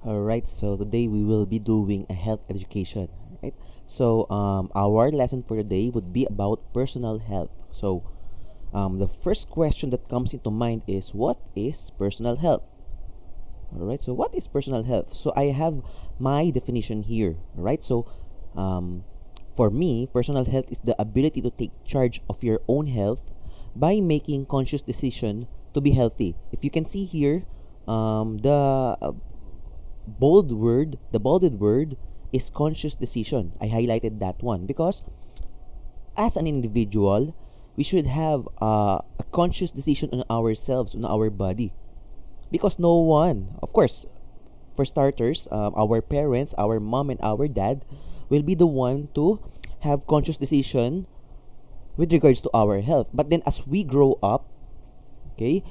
Alright, so today we will be doing a health education, right? So our lesson for today would be about personal health. So the first question that comes into mind is what is personal health? Alright, so what is personal health? So I have my definition here, alright? So um, for me, personal health is the ability to take charge of your own health by making conscious decision to be healthy. If you can see here, the the bolded word is conscious decision. I highlighted that one because as an individual, we should have a conscious decision on ourselves, on our body. Because no one, of course, for starters, our parents, our mom and our dad will be the one to have conscious decision with regards to our health. But then as we grow up, okay,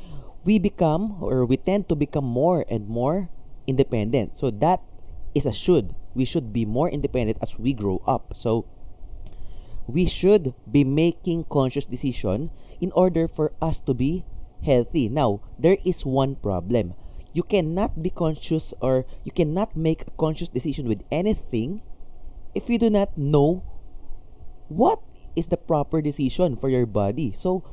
we become or we tend to become more and more independent. So that is a should. We should be more independent as we grow up. So we should be making conscious decision in order for us to be healthy. Now, there is one problem. You cannot be conscious or you cannot make a conscious decision with anything if you do not know what is the proper decision for your body. So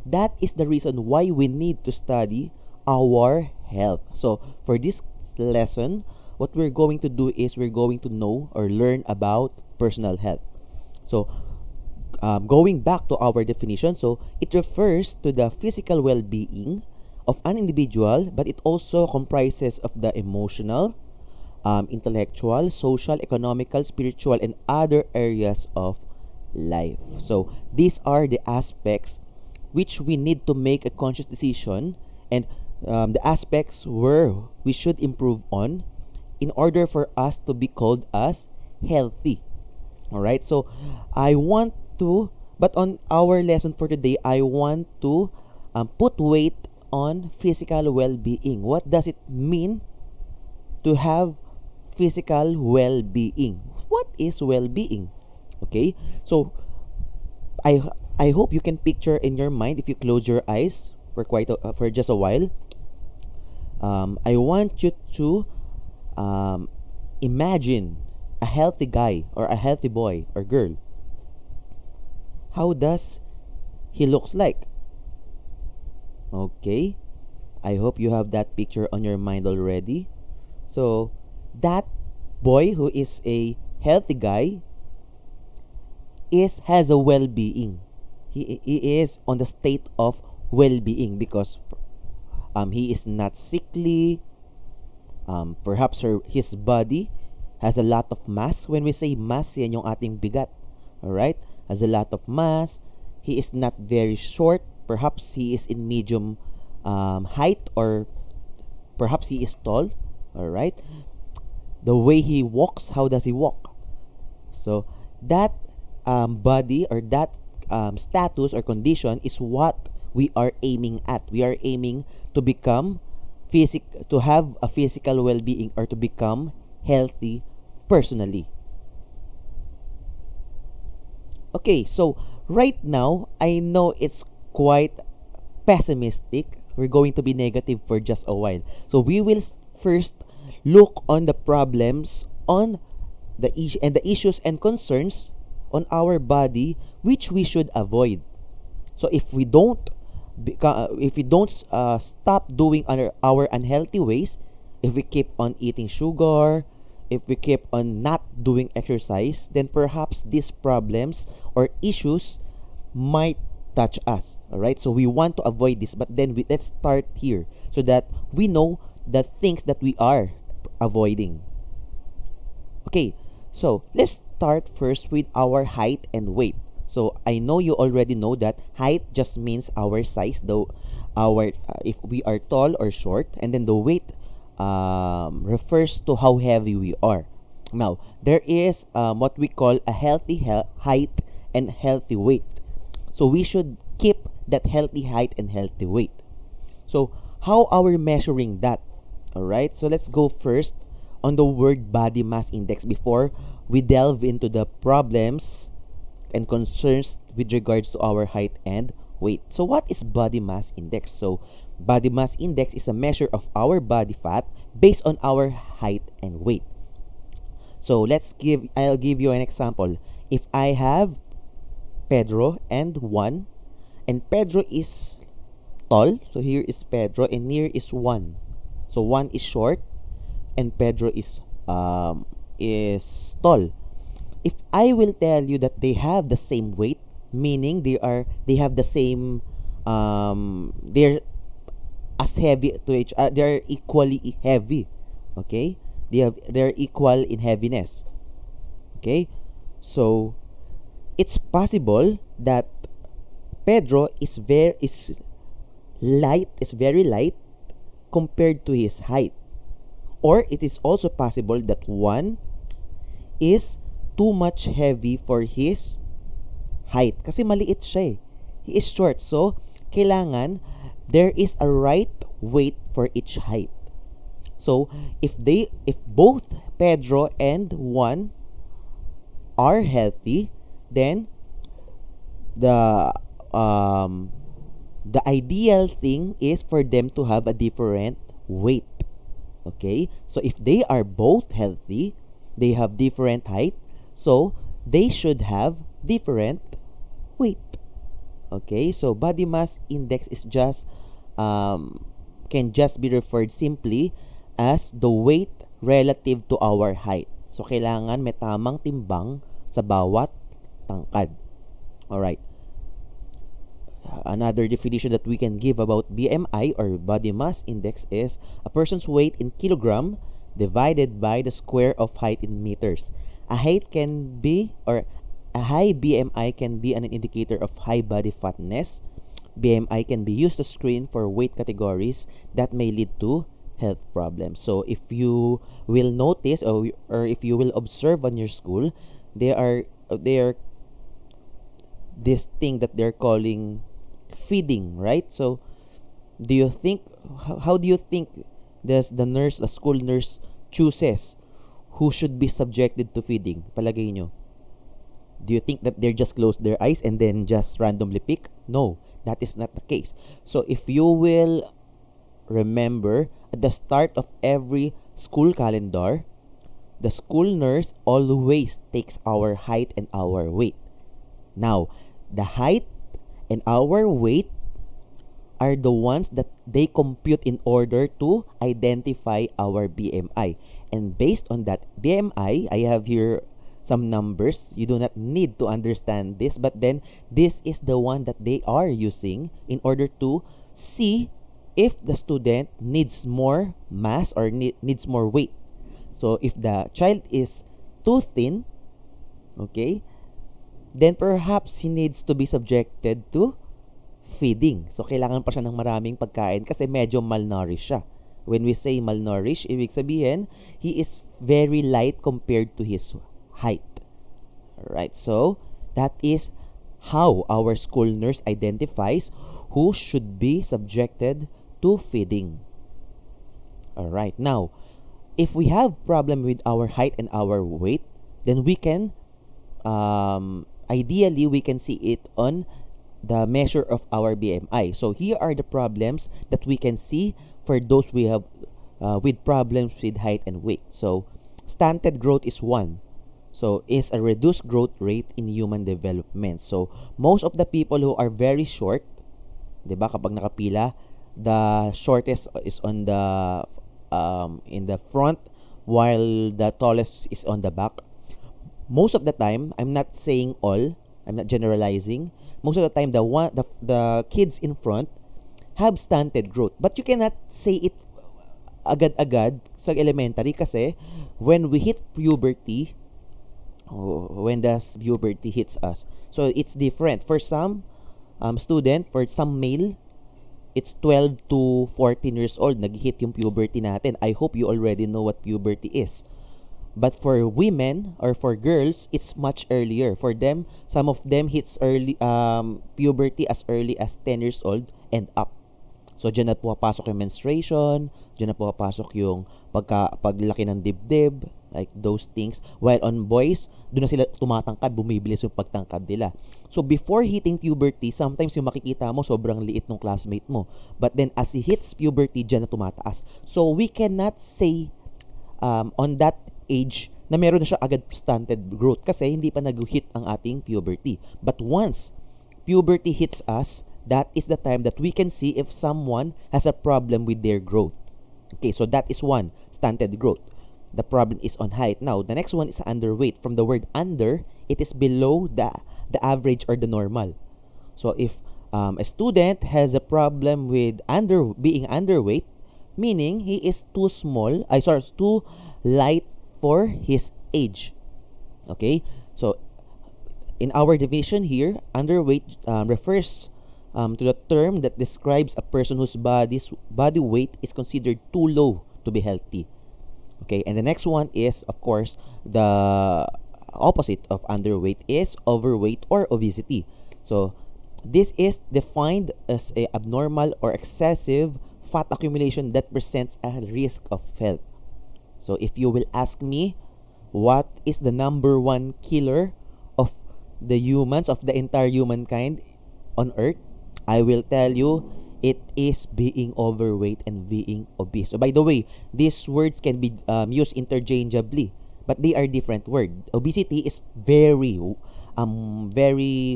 that is the reason why we need to study our health. So for this lesson, what we're going to do is we're going to know or learn about personal health. So going back to our definition, so it refers to the physical well-being of an individual, but it also comprises of the emotional, intellectual, social, economical, spiritual, and other areas of life. So these are the aspects which we need to make a conscious decision, and the aspects where we should improve on in order for us to be called as healthy. All right. So I want to, but on our lesson for today, I want to put weight on physical well-being. What does it mean to have physical well-being? What is well-being? Okay. So I I hope you can picture in your mind if you close your eyes for for just a while. I want you to um, imagine a healthy guy or a healthy boy or girl. How does he looks like? Okay, I hope you have that picture on your mind already. So that boy who is a healthy guy is has a well-being. He is on the state of well-being because he is not sickly. Perhaps his body has a lot of mass. When we say mass, yan yung ating bigat. Alright? Has a lot of mass. He is not very short. Perhaps he is in medium height, or perhaps he is tall. Alright? The way he walks, how does he walk? So that body or that status or condition is what we are aiming at. We are aiming to become to have a physical well-being or to become healthy personally. Okay, so right now I know it's quite pessimistic. We're going to be negative for just a while. So we will first look on the problems on the issues and concerns on our body which we should avoid. So if we don't stop doing our unhealthy ways, if we keep on eating sugar, if we keep on not doing exercise, then perhaps these problems or issues might touch us. All right, so we want to avoid this, but then let's start here so that we know the things that we are avoiding. Okay, so let's start first with our height and weight. So I know you already know that height just means our size, though our if we are tall or short, and then the weight refers to how heavy we are. Now there is what we call a healthy height and healthy weight. So we should keep that healthy height and healthy weight. So how are we measuring that? All right. So let's go first on the word body mass index before we delve into the problems and concerns with regards to our height and weight. So what is body mass index? So body mass index is a measure of our body fat based on our height and weight. So I'll give you an example. If I have Pedro and Juan, and Pedro is tall, so here is Pedro, and here is Juan. So Juan is short, and Pedro is tall. If I will tell you that they have the same weight, meaning they have the same they're as heavy to each they're equally heavy. Okay? They're equal in heaviness. Okay? So it's possible that Pedro is very light compared to his height. Or it is also possible that one is too much heavy for his height. Kasi maliit siya eh. He is short. So, kailangan there is a right weight for each height. So, if both Pedro and Juan are healthy, then the um the ideal thing is for them to have a different weight. Okay? So if they are both healthy, they have different height, so they should have different weight. Okay? So body mass index is just can just be referred simply as the weight relative to our height. So kailangan may tamang timbang sa bawat tangkad. All right. Another definition that we can give about BMI or body mass index is a person's weight in kilogram divided by the square of height in meters. A height can be or a high BMI can be an indicator of high body fatness. BMI can be used to screen for weight categories that may lead to health problems. So if you will notice or if you will observe on your school, they are this thing that they're calling feeding, right? So do you think how do you think does the school nurse chooses who should be subjected to feeding? Palagay nyo. Do you think that they just close their eyes and then just randomly pick? No, that is not the case. So if you will remember, at the start of every school calendar, the school nurse always takes our height and our weight. Now, the height and our weight are the ones that they compute in order to identify our BMI. And based on that BMI, I have here some numbers. You do not need to understand this, but then this is the one that they are using in order to see if the student needs more mass or needs more weight. So if the child is too thin, okay, then perhaps he needs to be subjected to feeding. So, kailangan pa siya ng maraming pagkain kasi medyo malnourished siya. When we say malnourished, ibig sabihin, he is very light compared to his height. Alright, so that is how our school nurse identifies who should be subjected to feeding. Alright, now, if we have problem with our height and our weight, then we can ideally we can see it on the measure of our BMI. So here are the problems that we can see for those we have with problems with height and weight. So stunted growth is one. So is a reduced growth rate in human development. So most of the people who are very short, 'di ba, kapag nakapila, the shortest is on the in the front while the tallest is on the back. Most of the time, I'm not saying all, I'm not generalizing. Most of the time, the kids in front have stunted growth. But you cannot say it agad-agad sa elementary kasi when we hit puberty, when does puberty hits us? So it's different. For some student, for some male, it's 12 to 14 years old, nag-hit yung puberty natin. I hope you already know what puberty is. But for women or for girls, it's much earlier. For them, some of them hits early puberty as early as 10 years old and up. So diyan na pumapasok yung menstruation, diyan na pumapasok yung paglaki ng dibdib, like those things. While on boys, doon na sila tumatangkad, bumibilis yung pagtangkad nila. So before hitting puberty, sometimes yung makikita mo sobrang liit ng classmate mo. But then as he hits puberty, dyan na tumataas. So we cannot say on that age na meron na siya agad stunted growth kasi hindi pa nag-hit ang ating puberty. But once puberty hits us, that is the time that we can see if someone has a problem with their growth. Okay, so that is one, stunted growth. The problem is on height. Now, the next one is underweight. From the word under, it is below the average or the normal. So if a student has a problem with being underweight, meaning he is too small, too light for his age. Okay, so in our division here, underweight refers to the term that describes a person whose body weight is considered too low to be healthy. Okay, and the next one is, of course, the opposite of underweight is overweight or obesity. So this is defined as a abnormal or excessive fat accumulation that presents a risk of health. So if you will ask me, what is the number one killer of the humans, of the entire humankind on earth? I will tell you, it is being overweight and being obese. So by the way, these words can be used interchangeably, but they are different words. Obesity is very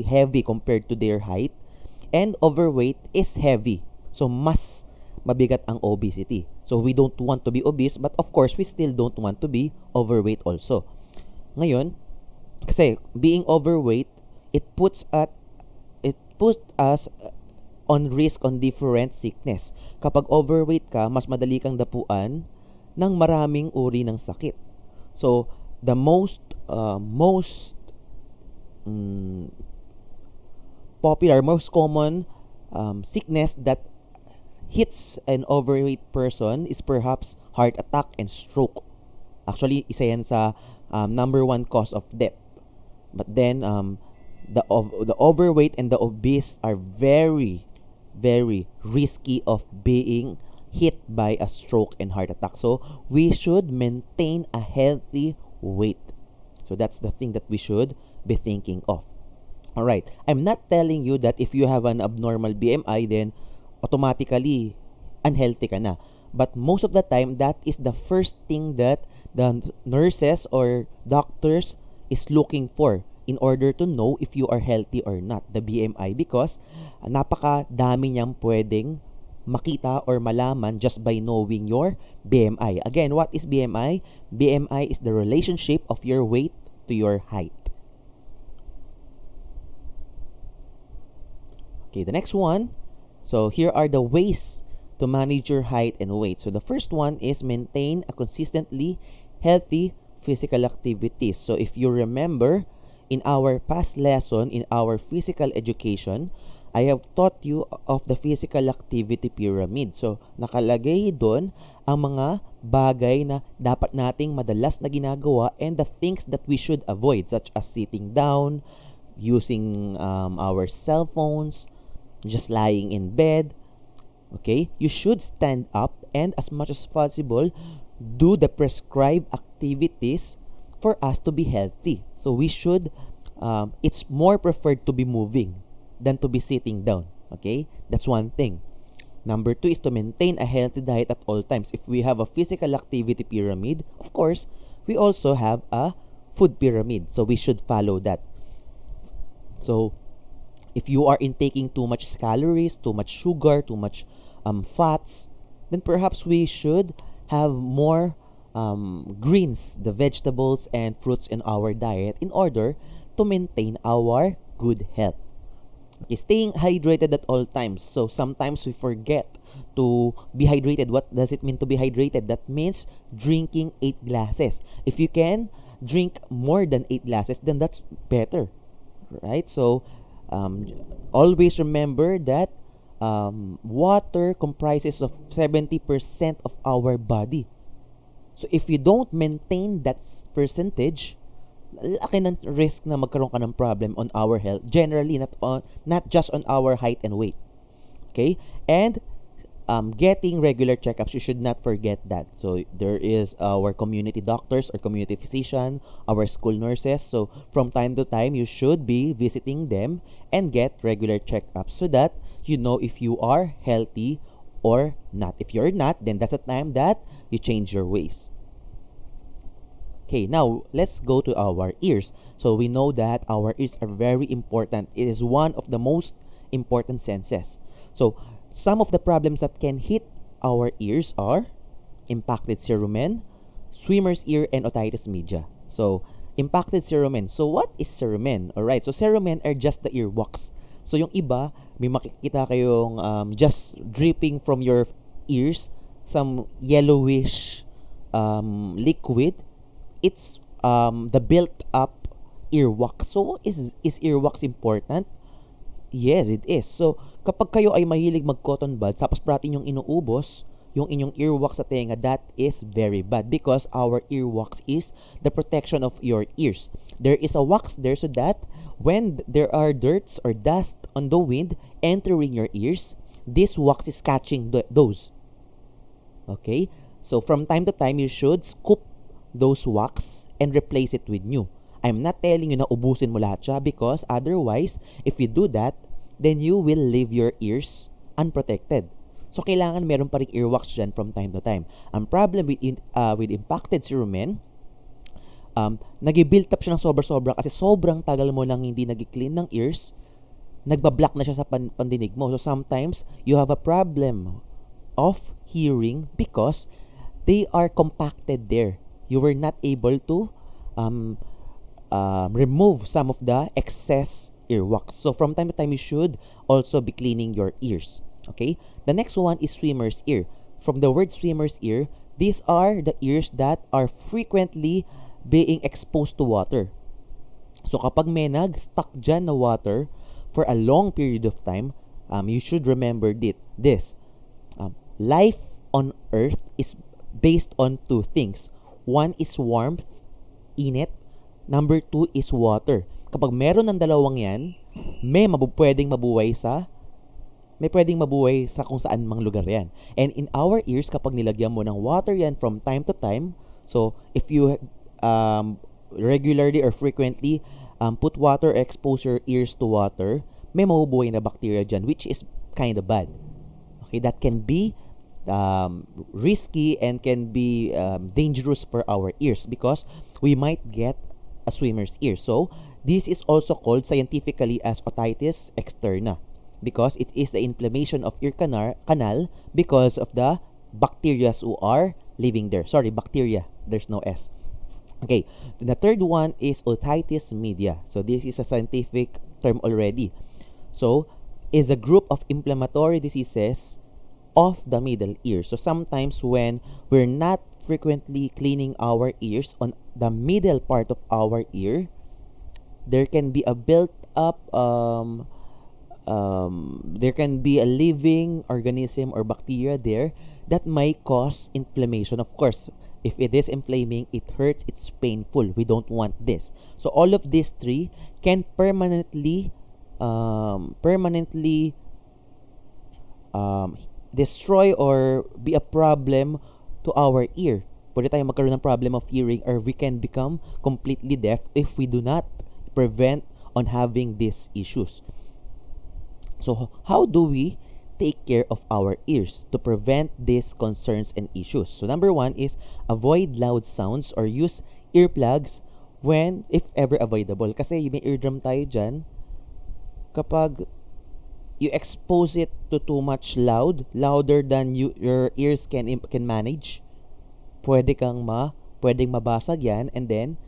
heavy compared to their height, and overweight is heavy. So mas mabigat ang obesity. So we don't want to be obese, but of course we still don't want to be overweight also. Ngayon, kasi being overweight, it puts us on risk on different sickness. Kapag overweight ka, mas madali kang dapuan ng maraming uri ng sakit. So, the most popular, most common sickness that hits an overweight person is perhaps heart attack and stroke. Actually, isa yan sa number one cause of death. But then, the overweight and the obese are very, very risky of being hit by a stroke and heart attack. So, we should maintain a healthy weight. So, that's the thing that we should be thinking of. Alright, I'm not telling you that if you have an abnormal BMI, then automatically unhealthy ka na. But most of the time, that is the first thing that the nurses or doctors is looking for in order to know if you are healthy or not, the BMI, because napakadami niyang pwedeng makita or malaman just by knowing your BMI. Again, what is BMI? BMI is the relationship of your weight to your height. Okay, the next one. So here are the ways to manage your height and weight. So the first one is maintain a consistently healthy physical activity. So if you remember, in our past lesson, in our physical education, I have taught you of the physical activity pyramid. So nakalagay doon ang mga bagay na dapat nating madalas na ginagawa and the things that we should avoid, such as sitting down, using our cell phones, just lying in bed. Okay, you should stand up and as much as possible do the prescribed activities for us to be healthy. So we should it's more preferred to be moving than to be sitting down. Okay, that's one thing. Number two is to maintain a healthy diet at all times. If we have a physical activity pyramid, of course we also have a food pyramid, so we should follow that. So if you are intaking too much calories, too much sugar, too much fats, then perhaps we should have more greens, the vegetables and fruits in our diet in order to maintain our good health. Okay, staying hydrated at all times. So sometimes we forget to be hydrated. What does it mean to be hydrated? That means drinking 8 glasses. If you can drink more than 8 glasses, then that's better, right? So always remember that water comprises of 70% of our body. So if you don't maintain that percentage, laki ng risk na magkaroon ka ng problem on our health. Generally, not just on our height and weight. Okay? And getting regular checkups, you should not forget that. So there is our community doctors or community physician, our school nurses. So from time to time, you should be visiting them and get regular checkups so that you know if you are healthy or not. If you're not, then that's a time that you change your ways. Okay, now let's go to our ears. So we know that our ears are very important. It is one of the most important senses. So some of the problems that can hit our ears are impacted cerumen, swimmer's ear, and otitis media. So impacted cerumen. So what is cerumen? Alright, so cerumen are just the earwax. So yung iba, may makikita kayong just dripping from your ears, some yellowish liquid. It's the built up earwax. So is earwax important? Yes, it is. So kapag kayo ay mahilig mag-cotton buds tapos parati yung inuubos yung inyong earwax sa tenga, that is very bad because our earwax is the protection of your ears. There is a wax there so that when there are dirts or dust on the wind entering your ears, this wax is catching those. Okay? So from time to time, you should scoop those wax and replace it with new. I'm not telling you na ubusin mo lahat siya because otherwise, if you do that, then you will leave your ears unprotected. So kailangan meron pa ring earwax dyan from time to time. Ang problem with impacted cerumen, nag-build up siya ng sobra-sobra kasi sobrang tagal mo nang hindi nag-clean ng ears, nagbablock na siya sa pandinig mo. So sometimes, you have a problem of hearing because they are compacted there. You were not able to remove some of the excess earwax. So from time to time, you should also be cleaning your ears. Okay? The next one is swimmer's ear. From the word swimmer's ear, these are the ears that are frequently being exposed to water. So kapag may nag-stuck dyan na water for a long period of time, you should remember this. Life on Earth is based on two things. One is warmth, init. Number two is water. Kapag meron ng dalawang yan, may pwedeng mabuhay sa kung saan mang lugar yan. And in our ears, kapag nilagyan mo ng water yan from time to time, so if you regularly or frequently put water, expose your ears to water, may mabubuhay na bacteria dyan, which is kind of bad. Okay, that can be risky and can be dangerous for our ears because we might get a swimmer's ear. So, this is also called scientifically as otitis externa because it is the inflammation of ear canal because of the bacteria who are living there. Sorry, bacteria. There's no S. Okay, the third one is otitis media. So, this is a scientific term already. So, is a group of inflammatory diseases of the middle ear. So sometimes when we're not frequently cleaning our ears on the middle part of our ear, there can be a built up there can be a living organism or bacteria there that might cause inflammation. Of course, if it is inflaming, it hurts, it's painful. We don't want this. So all of these three can permanently destroy or be a problem to our ear. Pwede tayo magkaroon ng problem of hearing or we can become completely deaf if we do not prevent on having these issues. So how do we take care of our ears to prevent these concerns and issues? So number one is avoid loud sounds or use earplugs when, if ever avoidable. Kasi may eardrum tayo dyan, kapag you expose it to too much louder than your ears can manage, pwedeng mabasag yan, and then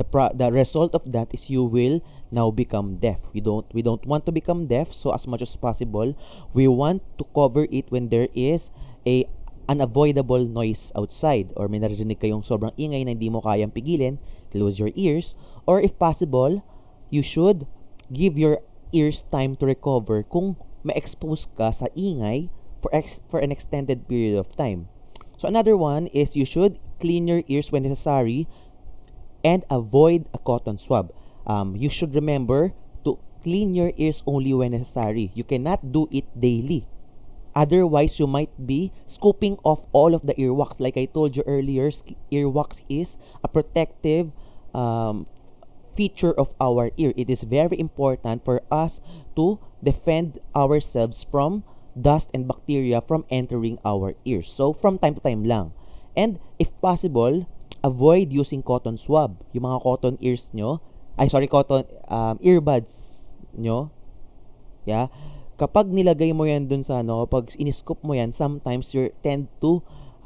the result of that is you will now become deaf. We don't want to become deaf, so as much as possible, we want to cover it when there is a unavoidable noise outside or may narinig kayong sobrang ingay na hindi mo kayang pigilin, close your ears, or if possible, you should give your ears time to recover kung ma-expose ka sa ingay for an extended period of time. So another one is you should clean your ears when necessary and avoid a cotton swab. You should remember to clean your ears only when necessary. You cannot do it daily. Otherwise, you might be scooping off all of the earwax. Like I told you earlier, earwax is a protective um, feature of our ear. It is very important for us to defend ourselves from dust and bacteria from entering our ears. So, from time to time lang. And if possible, avoid using cotton swab. Yung mga cotton ears nyo, cotton earbuds nyo, yeah. Kapag nilagay mo yan dun sa ano, kapag in-scoop mo yan, sometimes you tend to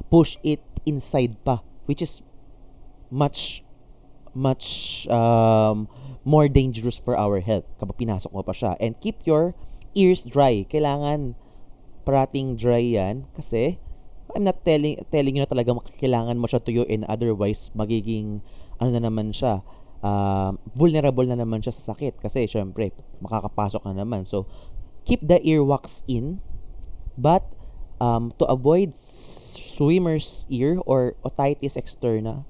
push it inside pa, which is much much more dangerous for our health kapag pinasok mo pa siya. And keep your ears dry. Kailangan parating dry yan kasi I'm not telling you na talaga kailangan mo siya tuyuin, otherwise magiging ano na naman siya, vulnerable na naman siya sa sakit kasi syempre makakapasok na naman. So keep the earwax in, but to avoid swimmer's ear or otitis externa,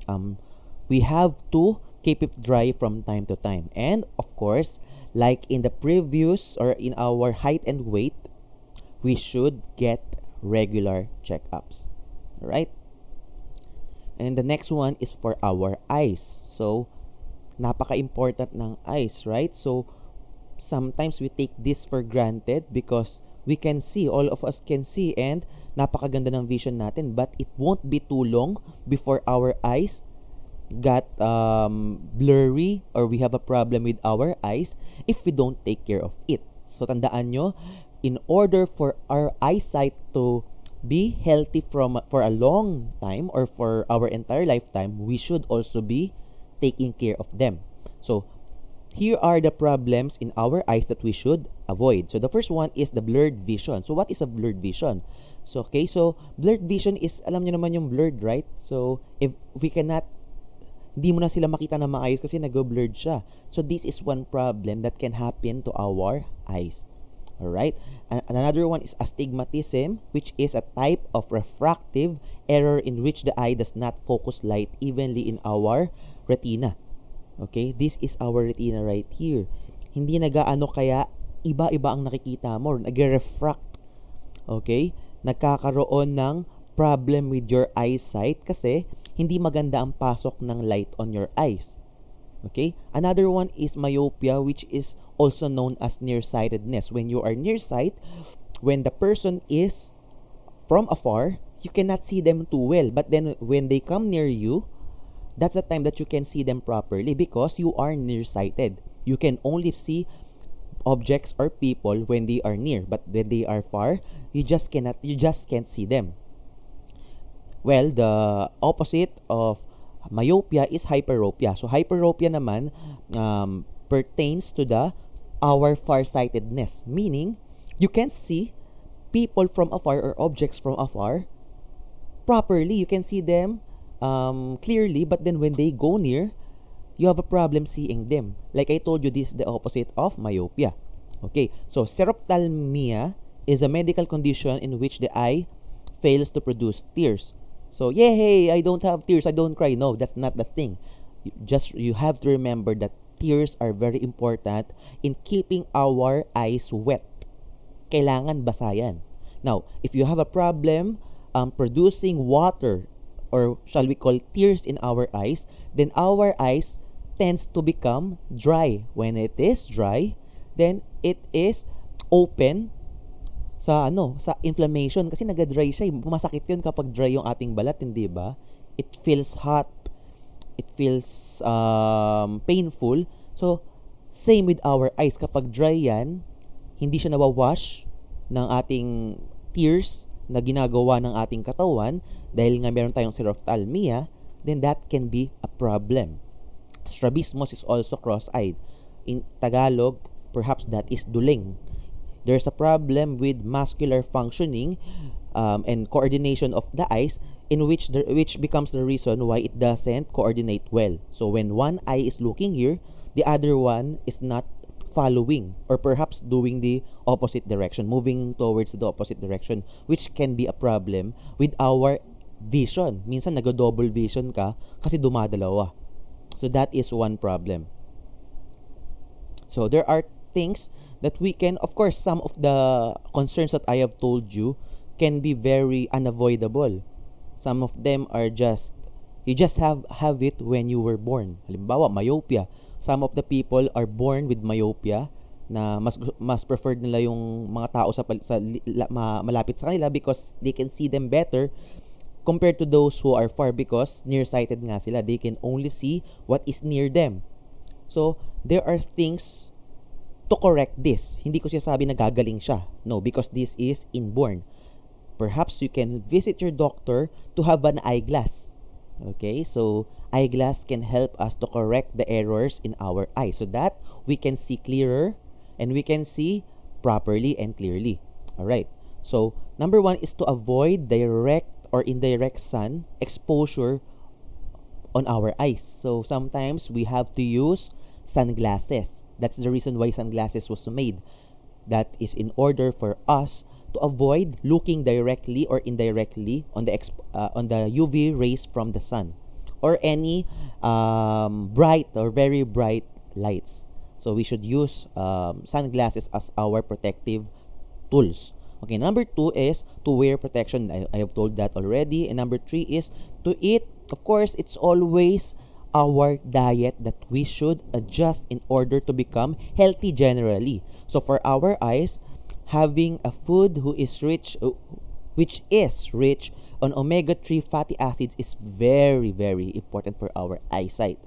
um, we have to keep it dry from time to time. And of course, like in the previous or in our height and weight, we should get regular checkups. Right? And the next one is for our eyes. So, napaka-important ng eyes, right? So, sometimes we take this for granted because we can see, all of us can see, and napakaganda ng vision natin, but it won't be too long before our eyes got blurry or we have a problem with our eyes if we don't take care of it. So tandaan nyo, in order for our eyesight to be healthy for a long time or for our entire lifetime, we should also be taking care of them. So here are the problems in our eyes that we should avoid. So the first one is the blurred vision. So what is a blurred vision? So okay, so blurred vision is, alam niyo naman yung blurred, right? So if we cannot, hindi mo na sila makita na maayos kasi nag-blurred siya. So this is one problem that can happen to our eyes. Alright? Another one is astigmatism, which is a type of refractive error in which the eye does not focus light evenly in our retina. Okay? This is our retina right here. Hindi nagaano kaya iba-iba ang nakikita mo, nag-refract. Okay? Nagkakaroon ng problem with your eyesight kasi hindi maganda ang pasok ng light on your eyes. Okay? Another one is myopia, which is also known as nearsightedness. When you are nearsight, when the person is from afar, you cannot see them too well. But then when they come near you, that's the time that you can see them properly because you are nearsighted. You can only see objects or people when they are near, but when they are far, you just can't see them. Well, the opposite of myopia is hyperopia. So hyperopia naman pertains to our farsightedness, meaning you can see people from afar or objects from afar properly. You can see them clearly, but then when they go near, you have a problem seeing them. Like I told you, this is the opposite of myopia. Okay, so xerophthalmia is a medical condition in which the eye fails to produce tears. So, yay, I don't have tears, I don't cry. No, that's not the thing. You have to remember that tears are very important in keeping our eyes wet. Kailangan basayan. Now, if you have a problem producing water, or shall we call tears in our eyes, then our eyes tends to become dry. When it is dry, then it is open sa inflammation kasi naga-dry siya. Masakit 'yun kapag dry yung ating balat, hindi ba? It feels hot. It feels painful. So same with our eyes, kapag dry 'yan, hindi siya nawawash ng ating tears na ginagawa ng ating katawan dahil nga meron tayong xerophthalmia, then that can be a problem. Strabismus is also cross-eyed. In Tagalog, perhaps that is duling. There's a problem with muscular functioning and coordination of the eyes in which becomes the reason why it doesn't coordinate well. So when one eye is looking here, the other one is not following or perhaps doing the opposite direction, moving towards the opposite direction, which can be a problem with our vision. Minsan nag-double vision ka kasi dumadalawa. So that is one problem. So there are things that we can, of course, some of the concerns that I have told you can be very unavoidable. Some of them are just, you just have it when you were born. Halimbawa, myopia. Some of the people are born with myopia na mas preferred nila yung mga tao malapit sa kanila because they can see them better compared to those who are far because nearsighted nga sila. They can only see what is near them. So, there are things to correct this. Hindi ko siya sabi na gagaling siya. No, because this is inborn. Perhaps you can visit your doctor to have an eyeglass. Okay, so eyeglass can help us to correct the errors in our eyes so that we can see clearer and we can see properly and clearly. All right. So, number one is to avoid direct or indirect sun exposure on our eyes. So, sometimes we have to use sunglasses. That's the reason why sunglasses was made. That is in order for us to avoid looking directly or indirectly on the UV rays from the sun or any bright or very bright lights. So we should use sunglasses as our protective tools. Okay, number two is to wear protection. I have told that already. And number three is to eat. Of course, it's always our diet that we should adjust in order to become healthy generally. So for our eyes, having a food which is rich on omega-3 fatty acids is very, very important for our eyesight.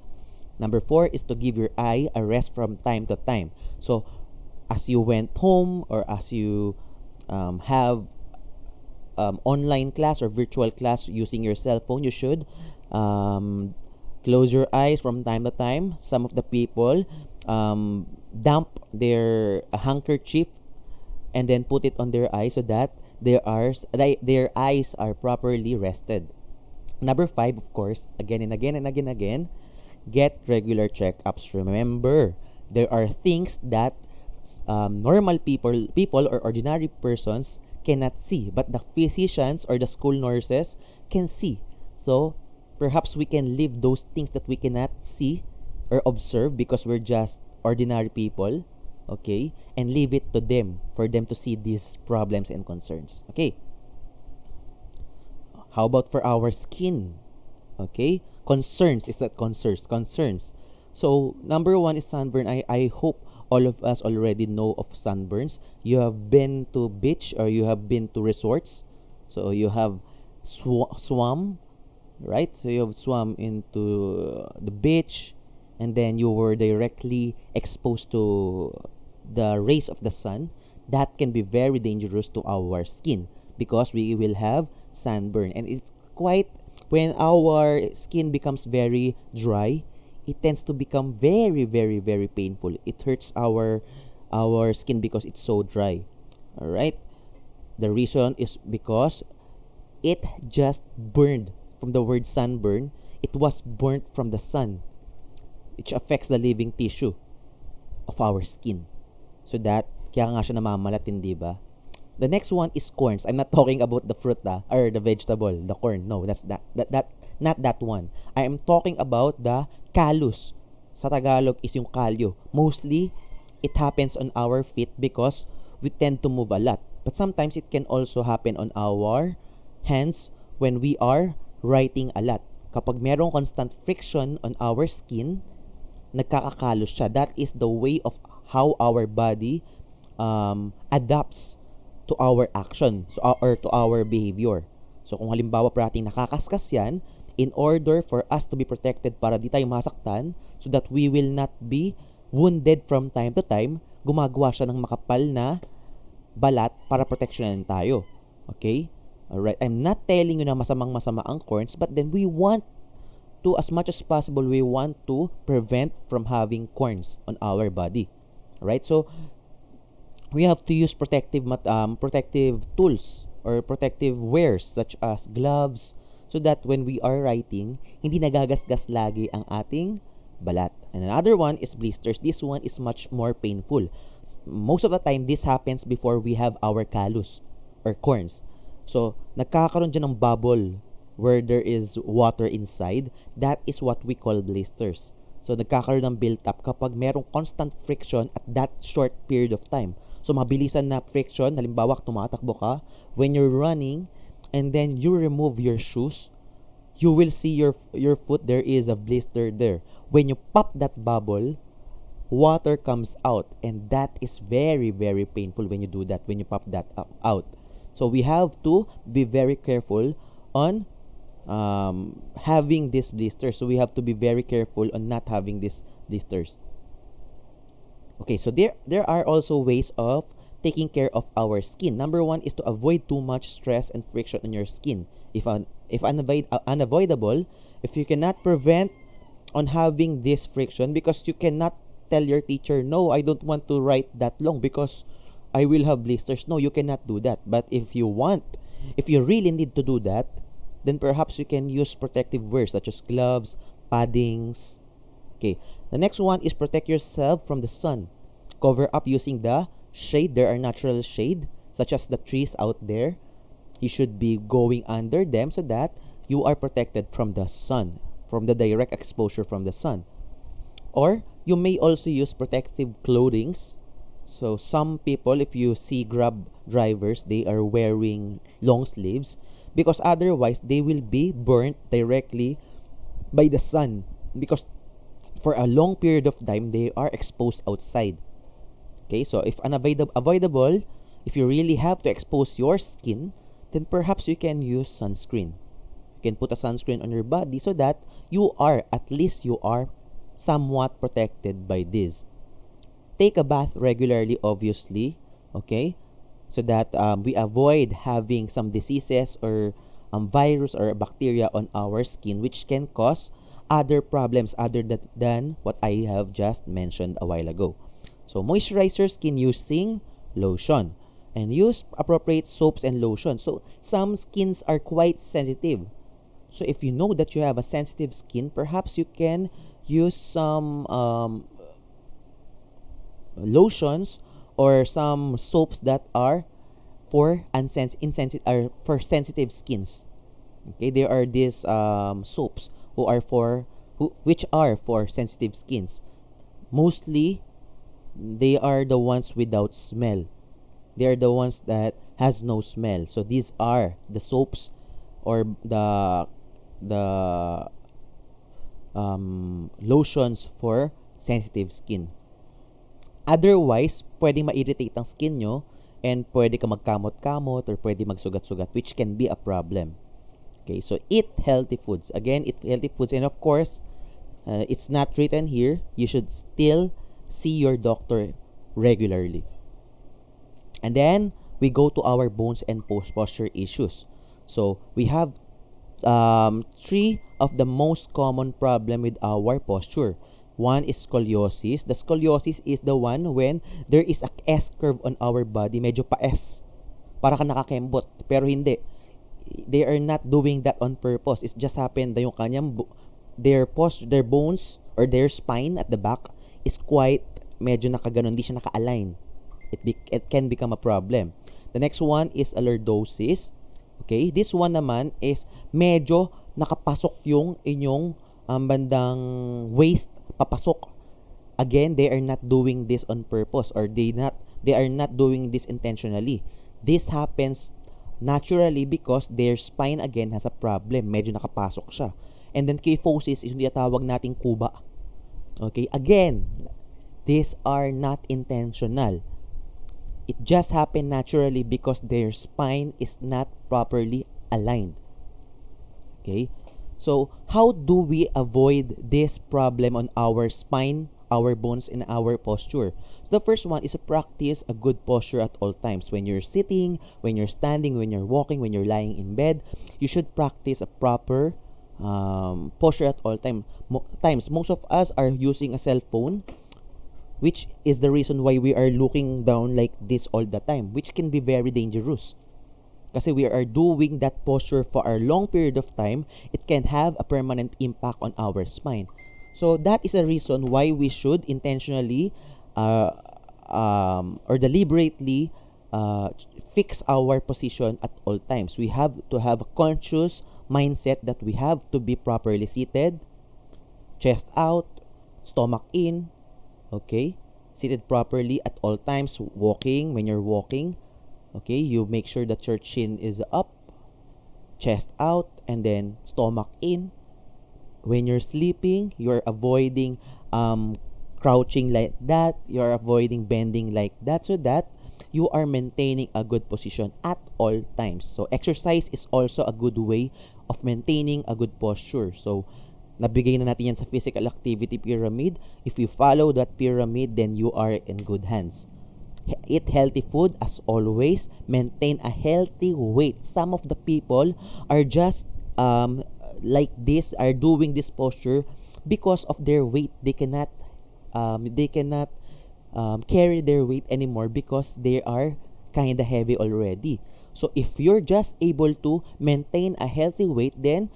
Number four is to give your eye a rest from time to time. So as you went home or as you have online class or virtual class using your cell phone, you should close your eyes from time to time. Some of the people dump their handkerchief and then put it on their eyes so that their eyes are properly rested. Number five, of course, again and again and again and again, get regular checkups. Remember, there are things that normal people or ordinary persons cannot see, but the physicians or the school nurses can see. So perhaps we can leave those things that we cannot see or observe because we're just ordinary people, okay, and leave it to them for them to see these problems and concerns. Okay. How about for our skin? Okay, concerns is that concerns. So number one is sunburn. I hope all of us already know of sunburns. You have been to beach or you have been to resorts, so you have swum, right? So you have swum into the beach and then you were directly exposed to the rays of the sun. That can be very dangerous to our skin because we will have sunburn, and it's quite, when our skin becomes very dry, it tends to become very, very, very painful. It hurts our skin because it's so dry. All right. The reason is because it just burned from the word sunburn. It was burnt from the sun, which affects the living tissue of our skin. So that, kaya nga siya namamalatin, di ba? The next one is corns. I'm not talking about the fruit or the vegetable, the corn. No, that's not that one. I am talking about the callus. Sa Tagalog is yung kalyo. Mostly, it happens on our feet because we tend to move a lot. But sometimes it can also happen on our hands when we are writing a lot. Kapag merong constant friction on our skin, nagkakakalos siya. That is the way of how our body adapts to our action, so, or to our behavior. So kung halimbawa parating nakakaskas yan, in order for us to be protected para di tayo masaktan, so that we will not be wounded from time to time, gumagawa siya ng makapal na balat para proteksyonan tayo. Okay? Alright, I'm not telling you na masamang-masama ang corns, but then we want to, as much as possible, we want to prevent from having corns on our body. Right? So, we have to use protective tools or protective wares such as gloves so that when we are writing, hindi nagagasgas lagi ang ating balat. And another one is blisters. This one is much more painful. Most of the time, this happens before we have our callus or corns. So, nagkakaroon dyan ng bubble where there is water inside. That is what we call blisters. So, nagkakaroon ng build-up kapag merong constant friction at that short period of time. So, mabilisan na friction, halimbawa, tumatakbo ka, when you're running, and then you remove your shoes, you will see your foot, there is a blister there. When you pop that bubble, water comes out, and that is very, very painful when you do that, when you pop that out. So, we have to be very careful on having this blisters. So we have to be very careful on not having these blisters. Okay, so there are also ways of taking care of our skin. Number one is to avoid too much stress and friction on your skin. If unavoidable, if you cannot prevent on having this friction, because you cannot tell your teacher, no, I don't want to write that long because I will have blisters. No, you cannot do that. But if you really need to do that, then perhaps you can use protective wear such as gloves, paddings. Okay. The next one is protect yourself from the sun. Cover up using the shade. There are natural shade such as the trees out there. You should be going under them so that you are protected from the sun, from the direct exposure from the sun. Or you may also use protective clothings. So some people, if you see Grab drivers, they are wearing long sleeves because otherwise they will be burnt directly by the sun because for a long period of time they are exposed outside. Okay, so if unavoidable, if you really have to expose your skin, then perhaps you can use sunscreen. You can put a sunscreen on your body so that at least you are somewhat protected by this. Take a bath regularly, obviously, okay, so that we avoid having some diseases or virus or bacteria on our skin which can cause other problems other than what I have just mentioned a while ago. So moisturize your skin using lotion and use appropriate soaps and lotion. So some skins are quite sensitive. So if you know that you have a sensitive skin, perhaps you can use some lotions or some soaps that are for for sensitive skins. Okay, there are these soaps which are for sensitive skins. Mostly, they are the ones without smell. They are the ones that has no smell. So these are the soaps or the lotions for sensitive skin. Otherwise, pwedeng ma-irritate ang skin nyo and pwede ka magkamot-kamot or pwede magsugat-sugat which can be a problem. Okay, so eat healthy foods. Again, eat healthy foods. And of course, it's not written here. You should still see your doctor regularly. And then, we go to our bones and posture issues. So, we have three of the most common problem with our posture. One is scoliosis. The scoliosis is the one when there is a S curve on our body, medyo pa-S. Para ka nakakembot, pero hindi. They are not doing that on purpose. It just happened na yung their bones or their spine at the back is quite medyo nakaganon, hindi siya naka-align. It can become a problem. The next one is lordosis. Okay, this one naman is medyo nakapasok yung inyong bandang waist papasok. Again, they are not doing this on purpose or they are not doing this intentionally. This happens naturally because their spine again has a problem. Medyo nakapasok siya. And then kyphosis is yung tinatawag nating kuba. Okay, again, these are not intentional. It just happened naturally because their spine is not properly aligned. Okay? So, how do we avoid this problem on our spine, our bones, and our posture? So, the first one is to practice a good posture at all times. When you're sitting, when you're standing, when you're walking, when you're lying in bed, you should practice a proper posture at all times. Most of us are using a cell phone, which is the reason why we are looking down like this all the time, which can be very dangerous. Kasi we are doing that posture for a long period of time, it can have a permanent impact on our spine. So that is a reason why we should intentionally or deliberately fix our position at all times. We have to have a conscious mindset that we have to be properly seated, chest out, stomach in, okay? Seated properly at all times, walking, when you're walking, okay? You make sure that your chin is up, chest out, and then stomach in. When you're sleeping, you're avoiding crouching like that, you're avoiding bending like that, so that you are maintaining a good position at all times. So exercise is also a good way of maintaining a good posture. So nabigay na natin yan sa physical activity pyramid. If you follow that pyramid, then you are in good hands. Eat healthy food as always. Maintain a healthy weight. Some of the people are just like this, are doing this posture because of their weight. They cannot carry their weight anymore because they are kind of heavy already. So if you're just able to maintain a healthy weight, then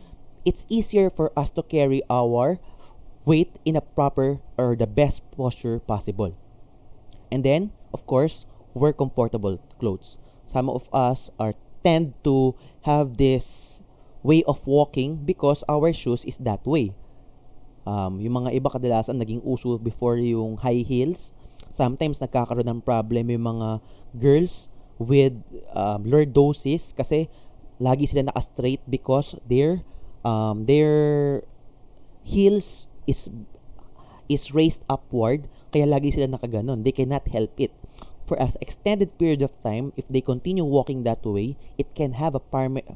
it's easier for us to carry our weight in a proper or the best posture possible. And then, of course, wear comfortable clothes. Some of us are tend to have this way of walking because our shoes is that way. Yung mga iba kadalasan naging uso before yung high heels. Sometimes nagkakaroon ng problem yung mga girls with lordosis kasi lagi sila naka-straight because their heels is raised upward, kaya lagi sila nakaganon. They cannot help it. For an extended period of time, if they continue walking that way, it can have a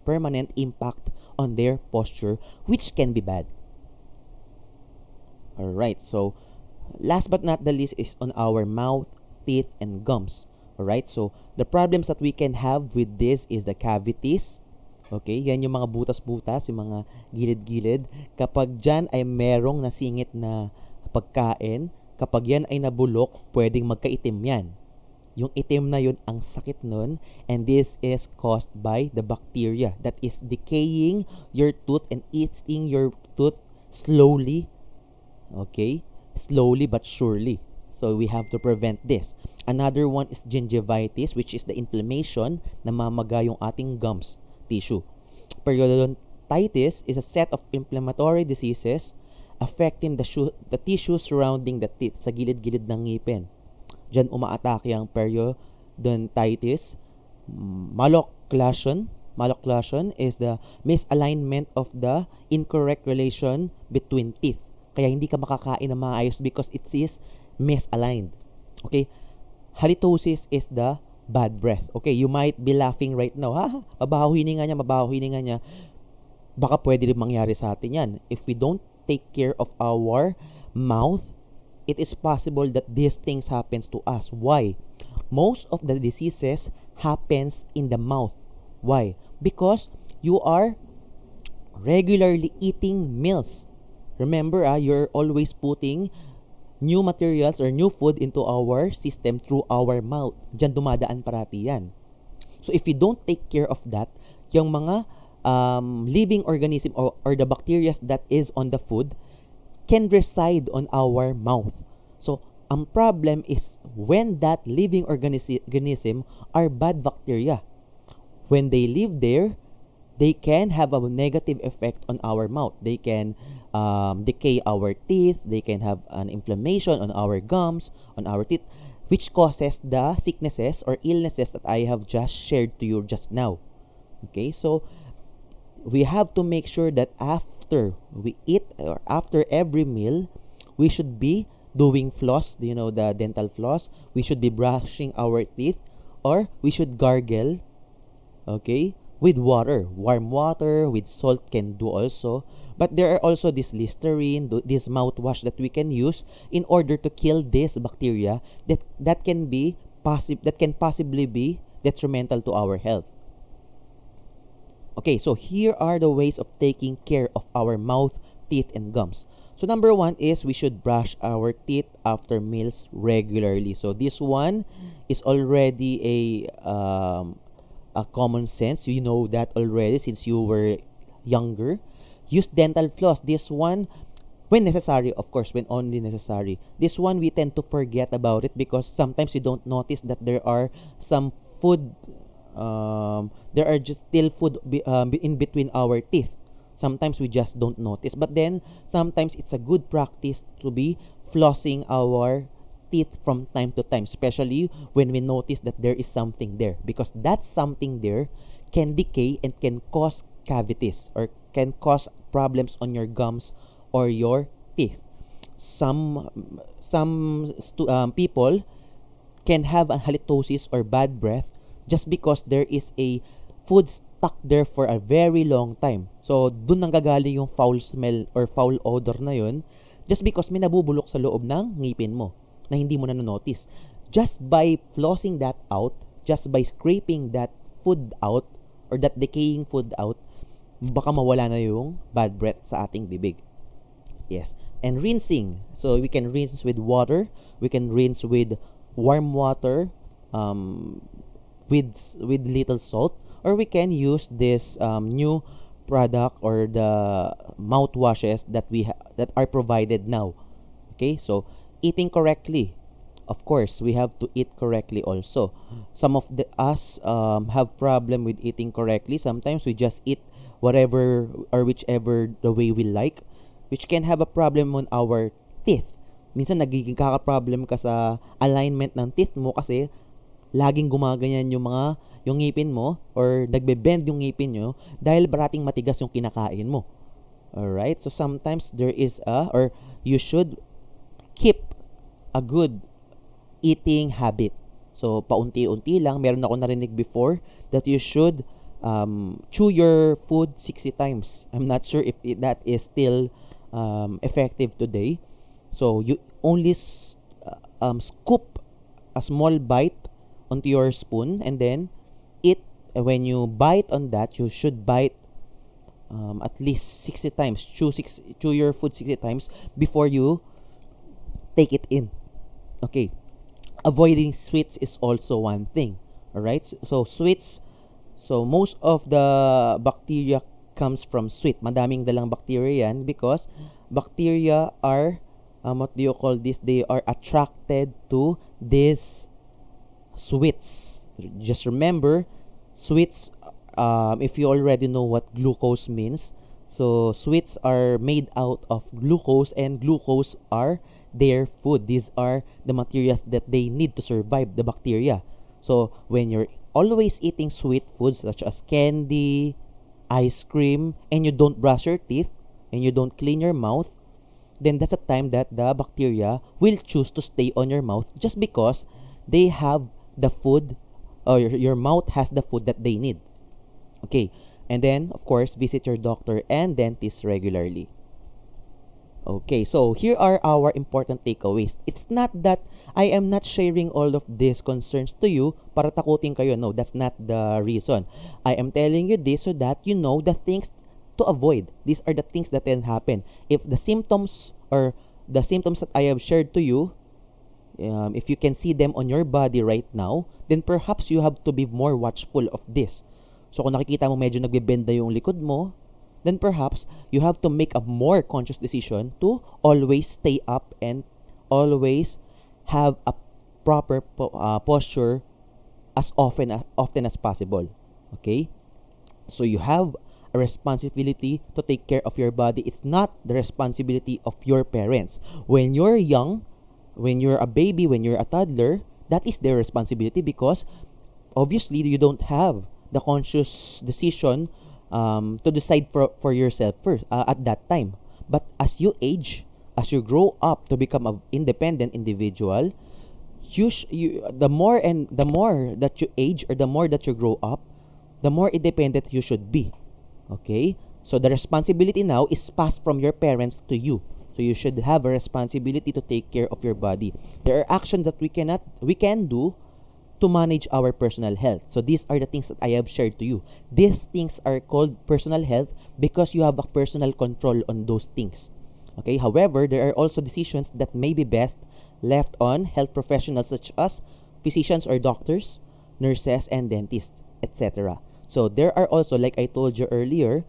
permanent impact on their posture, which can be bad. Alright, so last but not the least is on our mouth, teeth, and gums. Alright, so the problems that we can have with this is the cavities. Okay, yan yung mga butas-butas, yung mga gilid-gilid. Kapag dyan ay merong nasingit na pagkain, kapag yan ay nabulok, pwedeng magkaitim yan. Yung itim na yun, ang sakit nun, and this is caused by the bacteria that is decaying your tooth and eating your tooth slowly, okay? Slowly but surely. So we have to prevent this. Another one is gingivitis, which is the inflammation na mamaga yung ating gums tissue. Periodontitis is a set of inflammatory diseases affecting the tissue surrounding the teeth, sa gilid-gilid ng ngipin. Diyan umaatake ang periodontitis. Malocclusion. Malocclusion is the misalignment of the incorrect relation between teeth. Kaya hindi ka makakain na maayos because it is misaligned. Okay? Halitosis is the bad breath. Okay, you might be laughing right now. Ha? Mabaho hininga niya, mabaho hininga niya. Baka pwede rin mangyari sa atin yan. If we don't take care of our mouth, it is possible that these things happens to us. Why? Most of the diseases happens in the mouth. Why? Because you are regularly eating meals. Remember, you're always putting new materials or new food into our system through our mouth. Diyan dumadaan parati yan. So if we don't take care of that, yung mga living organism or the bacteria that is on the food can reside on our mouth. So ang problem is when that living organism are bad bacteria. When they live there, they can have a negative effect on our mouth. They can decay our teeth. They can have an inflammation on our gums, on our teeth, which causes the sicknesses or illnesses that I have just shared to you just now. Okay, so we have to make sure that after we eat or after every meal, we should be doing floss, you know, the dental floss. We should be brushing our teeth or we should gargle, okay, with water. Warm water with salt can do also. But there are also this Listerine, this mouthwash that we can use in order to kill this bacteria that can possibly be detrimental to our health. Okay, so here are the ways of taking care of our mouth, teeth, and gums. So number one is we should brush our teeth after meals regularly. So this one is already a common sense. You know that already since you were younger. Use dental floss. This one, when necessary, of course, when only necessary. This one, we tend to forget about it because sometimes you don't notice that there are some food, there are just still food in between our teeth. Sometimes we just don't notice. But then, sometimes it's a good practice to be flossing our teeth from time to time, especially when we notice that there is something there, because that something there can decay and can cause cavities or can cause problems on your gums or your teeth. Some people can have a halitosis or bad breath just because there is a food stuck there for a very long time. So, dun nanggagaling yung foul smell or foul odor na yun just because may nabubulok sa loob ng ngipin mo na hindi mo na notice. Just by flossing that out, just by scraping that food out or that decaying food out, baka mawala na yung bad breath sa ating bibig. Yes. And rinsing. So we can rinse with water. We can rinse with warm water, um, with little salt, or we can use this new product or the mouthwashes that are provided now. Okay, so eating correctly. Of course, we have to eat correctly also. Some of the us have problem with eating correctly. Sometimes we just eat whatever or whichever the way we like, which can have a problem on our teeth. Minsan nagiging kaka-problem ka sa alignment ng teeth mo kasi laging gumaganyan yung ngipin mo or nagbe-bend yung ngipin nyo dahil parating matigas yung kinakain mo. Alright? So sometimes there is or you should keep a good eating habit. So, paunti-unti lang. Meron ako narinig before that you should chew your food 60 times. I'm not sure if that is still effective today. So, you only scoop a small bite onto your spoon and then eat. When you bite on that, you should bite at least 60 times. Chew your food 60 times before you take it in. Okay. Avoiding sweets is also one thing. All right? So sweets, so most of the bacteria comes from sweet. Madaming dalang bacteria yan because bacteria are what do you call this? They are attracted to these sweets. Just remember, sweets, if you already know what glucose means, so sweets are made out of glucose, and glucose are their food. These are the materials that they need to survive, the bacteria. So when you're always eating sweet foods such as candy, ice cream, and you don't brush your teeth, and you don't clean your mouth, then that's a time that the bacteria will choose to stay on your mouth just because they have the food, or your mouth has the food that they need. Okay, and then of course visit your doctor and dentist regularly. Okay, so here are our important takeaways. It's not that I am not sharing all of these concerns to you para takutin kayo. No, that's not the reason. I am telling you this so that you know the things to avoid. These are the things that can happen. If the symptoms or the symptoms that I have shared to you, if you can see them on your body right now, then perhaps you have to be more watchful of this. So kung nakikita mo medyo nagbebenda yung likod mo, then perhaps you have to make a more conscious decision to always stay up and always have a proper posture as often as possible. Okay? So you have a responsibility to take care of your body. It's not the responsibility of your parents. When you're young, when you're a baby, when you're a toddler, that is their responsibility because obviously you don't have the conscious decision to decide for yourself first at that time. But as you age, as you grow up to become an independent individual, the more and the more that you age or the more that you grow up, the more independent you should be. Okay? So the responsibility now is passed from your parents to you. So you should have a responsibility to take care of your body. There are actions that we can do to manage our personal health. So these are the things that I have shared to you. These things are called personal health because you have a personal control on those things. Okay? However, there are also decisions that may be best left on health professionals such as physicians or doctors, nurses and dentists, etc. So there are also, like I told you earlier,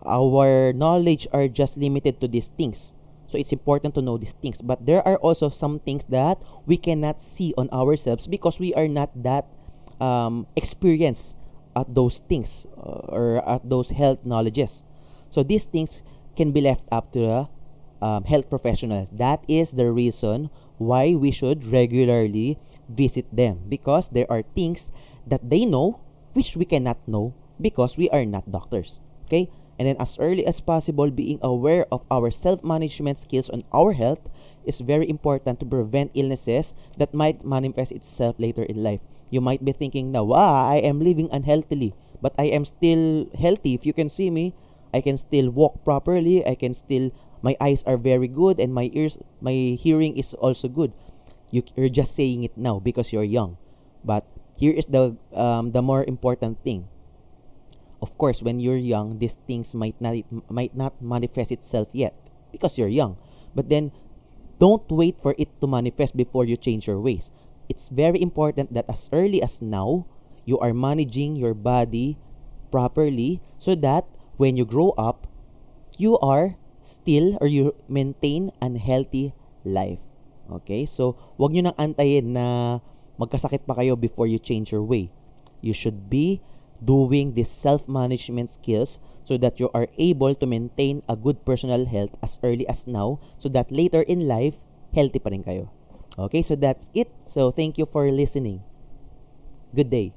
our knowledge are just limited to these things. So it's important to know these things. But there are also some things that we cannot see on ourselves because we are not that experienced at those things or at those health knowledges. So these things can be left up to the health professionals. That is the reason why we should regularly visit them, because there are things that they know which we cannot know because we are not doctors. Okay? And then as early as possible, being aware of our self-management skills on our health is very important to prevent illnesses that might manifest itself later in life. You might be thinking now, I am living unhealthily, but I am still healthy. If you can see me, I can still walk properly. I can still, my eyes are very good, and my ears, my hearing is also good. You're just saying it now because you're young. But here is the more important thing. Of course, when you're young, these things might not manifest itself yet because you're young. But then don't wait for it to manifest before you change your ways. It's very important that as early as now, you are managing your body properly so that when you grow up, you are still or you maintain an healthy life. Okay? So, wag nyo nang antayin na magkasakit pa kayo before you change your way. You should be doing this self-management skills so that you are able to maintain a good personal health as early as now so that later in life, healthy pa rin kayo. Okay? So, that's it. So, thank you for listening. Good day.